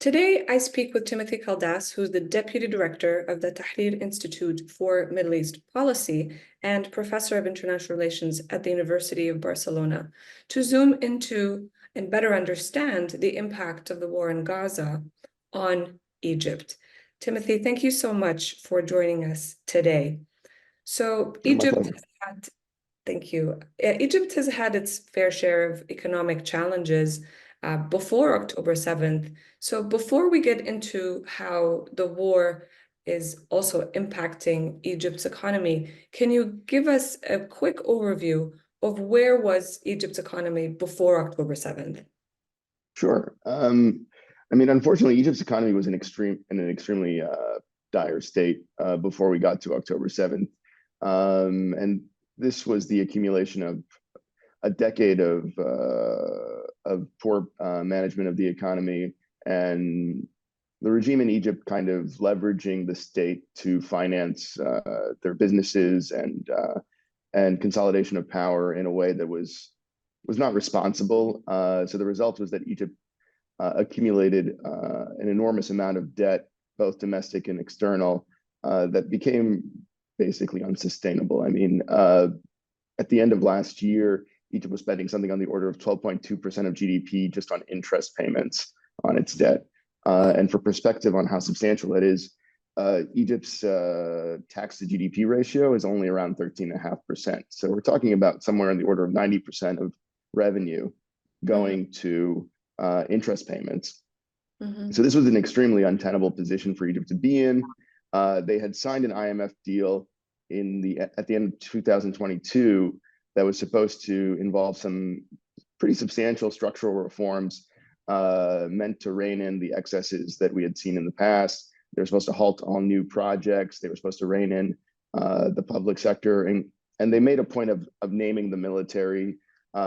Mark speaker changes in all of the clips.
Speaker 1: Today, I speak with Timothy Kaldas, who's the Deputy Director of the Tahrir Institute for Middle East Policy and Professor of International Relations at the University of Barcelona, to zoom into and better understand the impact of the war in Gaza on Egypt. Timothy, thank you so much for joining us today. So
Speaker 2: My
Speaker 1: Egypt
Speaker 2: pleasure.
Speaker 1: has had, thank you. Egypt has had its fair share of economic challenges before October 7th. So before we get into how the war is also impacting Egypt's economy, can you give us a quick overview of where was Egypt's economy before October 7th?
Speaker 2: Sure. Unfortunately, Egypt's economy was in an extremely dire state before we got to October 7th. And this was the accumulation of a decade of poor management of the economy, and the regime in Egypt kind of leveraging the state to finance their businesses and consolidation of power in a way that was not responsible. So the result was that Egypt accumulated an enormous amount of debt, both domestic and external, that became basically unsustainable. At the end of last year, Egypt was spending something on the order of 12.2% of GDP just on interest payments on its debt. And for perspective on how substantial that is, Egypt's tax to GDP ratio is only around 13.5%. So we're talking about somewhere in the order of 90% of revenue going to interest payments. So this was an extremely untenable position for Egypt to be in. They had signed an IMF deal at the end of 2022 that was supposed to involve some pretty substantial structural reforms meant to rein in the excesses that we had seen in the past. They were supposed to halt all new projects. They were supposed to rein in the public sector, and they made a point of naming the military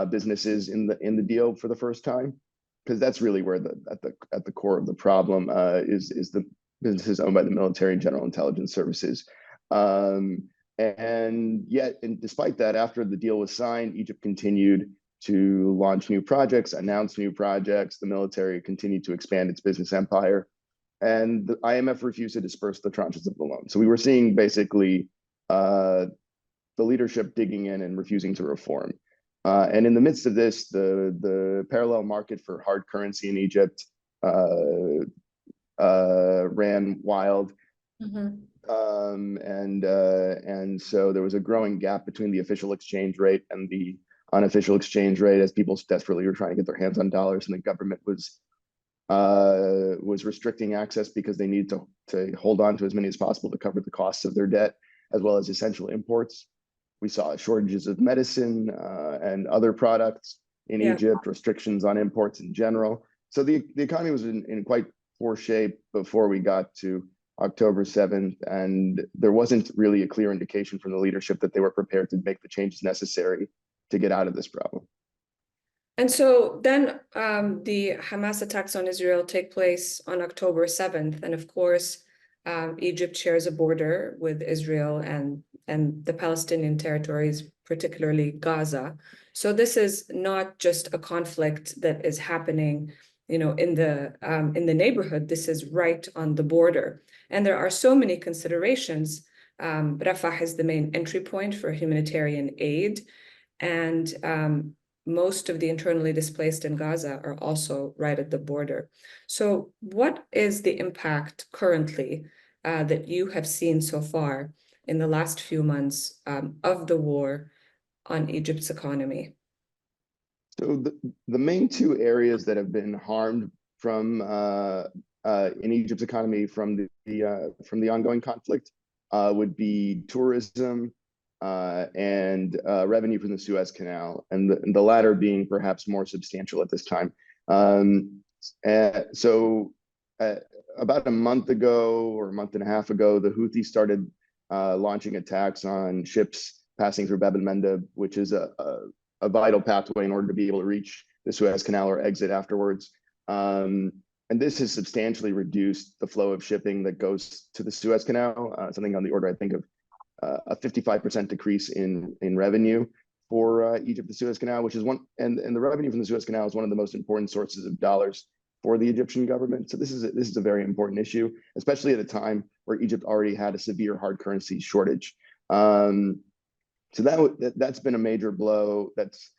Speaker 2: businesses in the deal for the first time, because that's really where at the core of the problem is the businesses owned by the military and general intelligence services. And despite that, after the deal was signed, Egypt continued to launch new projects, announce new projects. The military continued to expand its business empire, and the IMF refused to disperse the tranches of the loan. So we were seeing basically the leadership digging in and refusing to reform. And in the midst of this, the parallel market for hard currency in Egypt ran wild. And so there was a growing gap between the official exchange rate and the unofficial exchange rate, as people desperately were trying to get their hands on dollars, and the government was restricting access because they needed to hold on to as many as possible to cover the costs of their debt, as well as essential imports. We saw shortages of medicine and other products in Egypt, restrictions on imports in general. So the economy was in quite poor shape before we got to October 7th, and there wasn't really a clear indication from the leadership that they were prepared to make the changes necessary to get out of this problem.
Speaker 1: And so then the Hamas attacks on Israel take place on October 7th. And of course, Egypt shares a border with Israel and the Palestinian territories, particularly Gaza. So this is not just a conflict that is happening, in the neighborhood. This is right on the border. And there are so many considerations. Rafah is the main entry point for humanitarian aid. And most of the internally displaced in Gaza are also right at the border. So what is the impact currently that you have seen so far in the last few months of the war on Egypt's economy?
Speaker 2: So the main two areas that have been harmed from in Egypt's economy from the ongoing conflict would be tourism and revenue from the Suez Canal, and the latter being perhaps more substantial at this time. About a month ago or a month and a half ago, the Houthi started launching attacks on ships passing through Bab el-Mandeb, which is a vital pathway in order to be able to reach the Suez Canal or exit afterwards. And this has substantially reduced the flow of shipping that goes to the Suez Canal, something on the order, I think, of a 55% decrease in revenue for Egypt, the Suez Canal, which is and the revenue from the Suez Canal is one of the most important sources of dollars for the Egyptian government. So this is a very important issue, especially at a time where Egypt already had a severe hard currency shortage. So that's been a major blow that's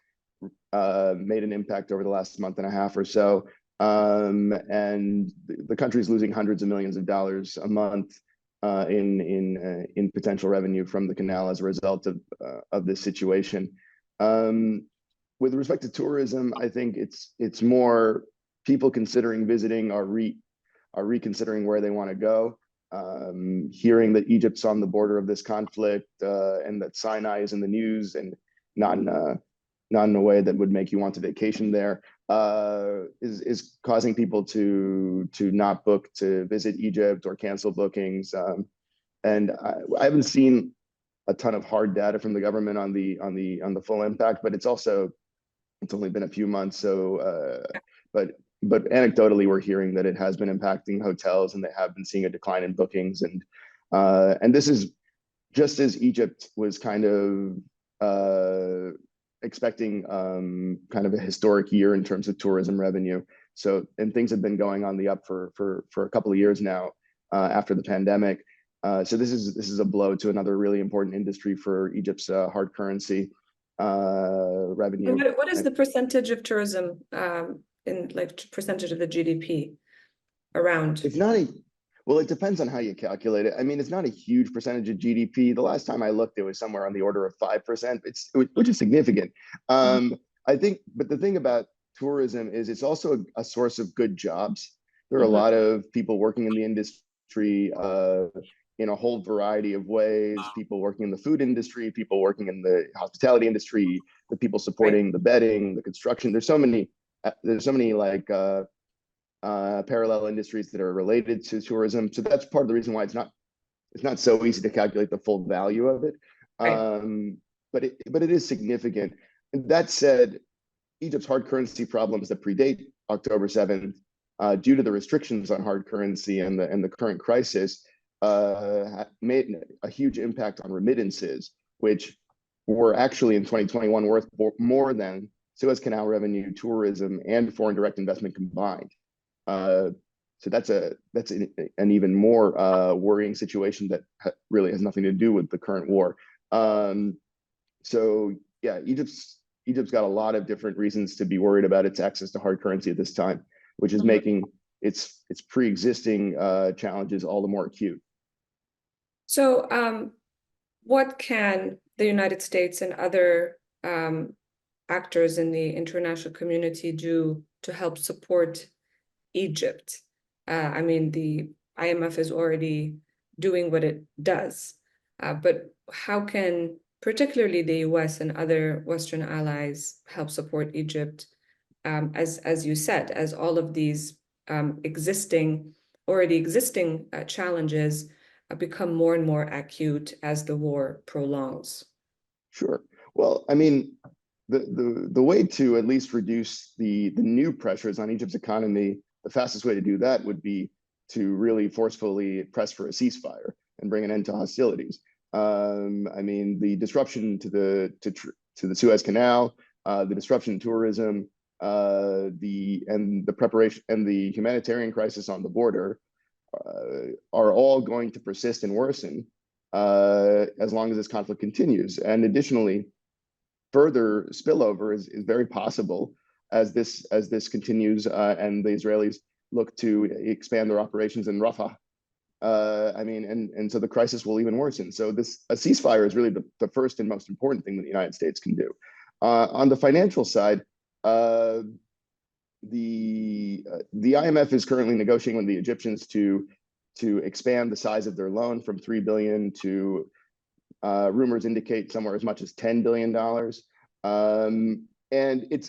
Speaker 2: made an impact over the last month and a half or so. And the country's losing hundreds of millions of dollars a month in potential revenue from the canal as a result of this situation. With respect to tourism, I think it's more people considering visiting are reconsidering where they want to go. Hearing that Egypt's on the border of this conflict and that Sinai is in the news and not in a way that would make you want to vacation there is causing people to not book to visit Egypt or cancel bookings. And I haven't seen a ton of hard data from the government on the full impact, but it's only been a few months. So, but anecdotally, we're hearing that it has been impacting hotels, and they have been seeing a decline in bookings. And this is just as Egypt was kind of expecting kind of a historic year in terms of tourism revenue. So, and things have been going on the up for a couple of years now after the pandemic. So this is a blow to another really important industry for Egypt's hard currency revenue.
Speaker 1: What is the percentage of tourism in like percentage of the GDP around?
Speaker 2: It's not well, it depends on how you calculate it. I mean, it's not a huge percentage of GDP. The last time I looked, it was somewhere on the order of 5%, which is significant. I think, but the thing about tourism is it's also a source of good jobs. There are a lot of people working in the industry in a whole variety of ways, people working in the food industry, people working in the hospitality industry, the people supporting the bedding, the construction. There's so many like parallel industries that are related to tourism. So that's part of the reason why it's not so easy to calculate the full value of it. But it is significant. And that said, Egypt's hard currency problems that predate October 7th, due to the restrictions on hard currency and the current crisis, made a huge impact on remittances, which were actually in 2021 worth more than Suez Canal revenue, tourism, and foreign direct investment combined. So that's an even more worrying situation that really has nothing to do with the current war. So yeah, Egypt's got a lot of different reasons to be worried about its access to hard currency at this time, which is making its pre-existing challenges all the more acute.
Speaker 1: So what can the United States and other actors in the international community do to help support Egypt? I mean, the IMF is already doing what it does, but how can particularly the US and other Western allies help support Egypt, as you said, as all of these already existing challenges become more and more acute as the war prolongs?
Speaker 2: Sure. Well, I mean, the way to at least reduce the new pressures on Egypt's economy, the fastest way to do that would be to really forcefully press for a ceasefire and bring an end to hostilities. I mean, the disruption to the Suez Canal, the disruption in tourism, the preparation and the humanitarian crisis on the border are all going to persist and worsen as long as this conflict continues. And additionally, further spillover is very possible as this continues and the Israelis look to expand their operations in Rafah. I mean, and so the crisis will even worsen. So a ceasefire is really the first and most important thing that the United States can do. On the financial side, the IMF is currently negotiating with the Egyptians to expand the size of their loan from $3 billion to rumors indicate somewhere as much as $10 billion. And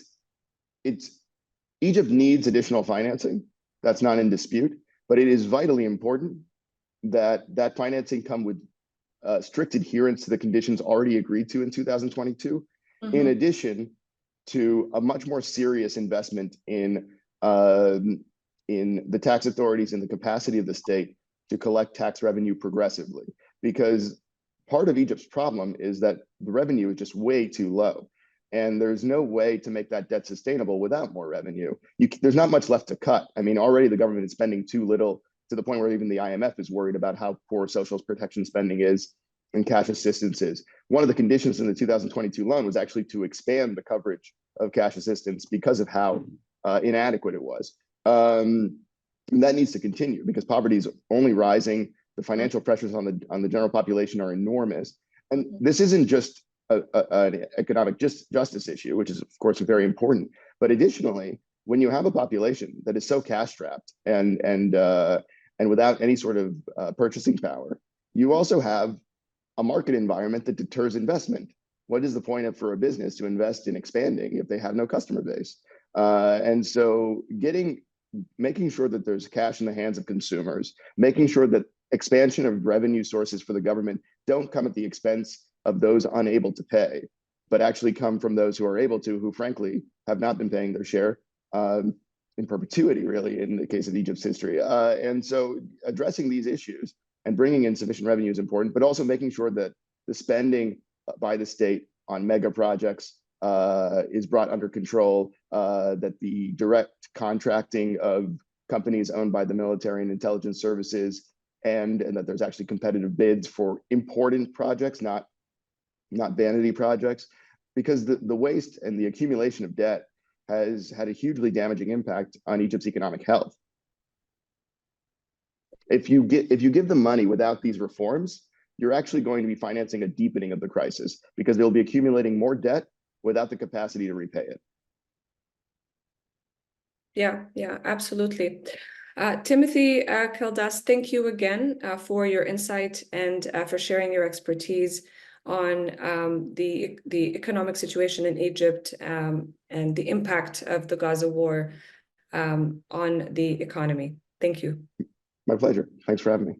Speaker 2: Egypt needs additional financing. That's not in dispute, but it is vitally important that that financing come with strict adherence to the conditions already agreed to in 2022, in addition to a much more serious investment in the tax authorities and the capacity of the state to collect tax revenue progressively. Because part of Egypt's problem is that the revenue is just way too low. And there's no way to make that debt sustainable without more revenue. There's not much left to cut. I mean, already the government is spending too little, to the point where even the IMF is worried about how poor social protection spending is and cash assistance is. One of the conditions in the 2022 loan was actually to expand the coverage of cash assistance because of how inadequate it was. And that needs to continue because poverty is only rising. The financial pressures on the general population are enormous. And this isn't just an economic justice issue, which is of course very important. But additionally, when you have a population that is so cash strapped and without any sort of purchasing power, you also have a market environment that deters investment. What is the point for a business to invest in expanding if they have no customer base? And so making sure that there's cash in the hands of consumers, making sure that expansion of revenue sources for the government don't come at the expense of those unable to pay, but actually come from those who are able to, who frankly have not been paying their share in perpetuity, really, in the case of Egypt's history. And so addressing these issues and bringing in sufficient revenue is important, but also making sure that the spending by the state on mega projects is brought under control, that the direct contracting of companies owned by the military and intelligence services, and that there's actually competitive bids for important projects, not vanity projects, because the waste and the accumulation of debt has had a hugely damaging impact on Egypt's economic health. If you give them money without these reforms, you're actually going to be financing a deepening of the crisis because they'll be accumulating more debt without the capacity to repay it.
Speaker 1: Yeah, absolutely. Timothy Kaldas, thank you again for your insight and for sharing your expertise on the economic situation in Egypt and the impact of the Gaza war on the economy. Thank you.
Speaker 2: My pleasure. Thanks for having me.